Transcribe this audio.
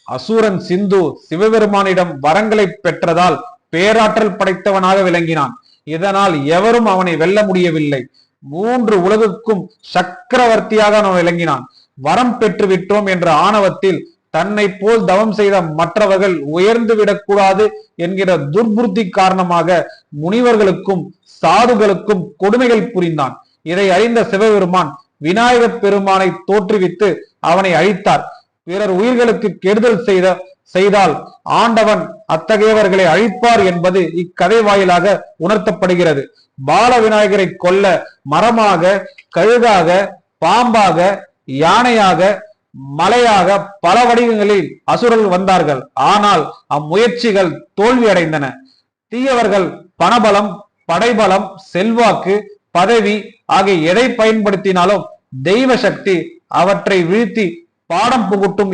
அசுரன் சிந்து சிவபெருமானிடம் வரங்களை பெற்றதால் பேராற்றல் படைத்தவனாக விளங்கினான். இதனால் எவரும் அவனை வெல்ல முடியவில்லை. 3 உலகுக்கும் சக்கரவர்த்தியாக அவன் விளங்கினான். வரம் பெற்று விட்டோம் என்ற ஆணவத்தில் தன்னை போல் தவம் செய்த மற்றவர்கள் உயர்ந்து விடக்கூடாது என்கிற துர்புத்தி காரணமாக முனிவர்களுக்கும் சாதுகளுக்கும் கொடுமைகள் புரிந்தான். இதை அறிந்த சிவபெருமான் விநாயக பெருமானை தோற்றுவித்து அவனை அழித்தார். பிறர் உயிர்களுக்கு கெடுதல் செய்தால் ஆண்டவன் அத்தகையவர்களை அழிப்பார் என்பது இக்கதை வாயிலாக உணர்த்தப்படுகிறது. பால விநாயகரை கொல்ல மரமாக, கழுகாக, பாம்பாக, யானையாக, மலையாக பல வடிவங்களில் அசுரர்கள் வந்தார்கள். ஆனால் அம்முயற்சிகள் தோல்வி அடைந்தன. தீயவர்கள் பணபலம், படைபலம், செல்வாக்கு, பதவி ஆகிய எதை பயன்படுத்தினாலும் தெய்வ சக்தி அவற்றை வீழ்த்தி பாடம் புகட்டும்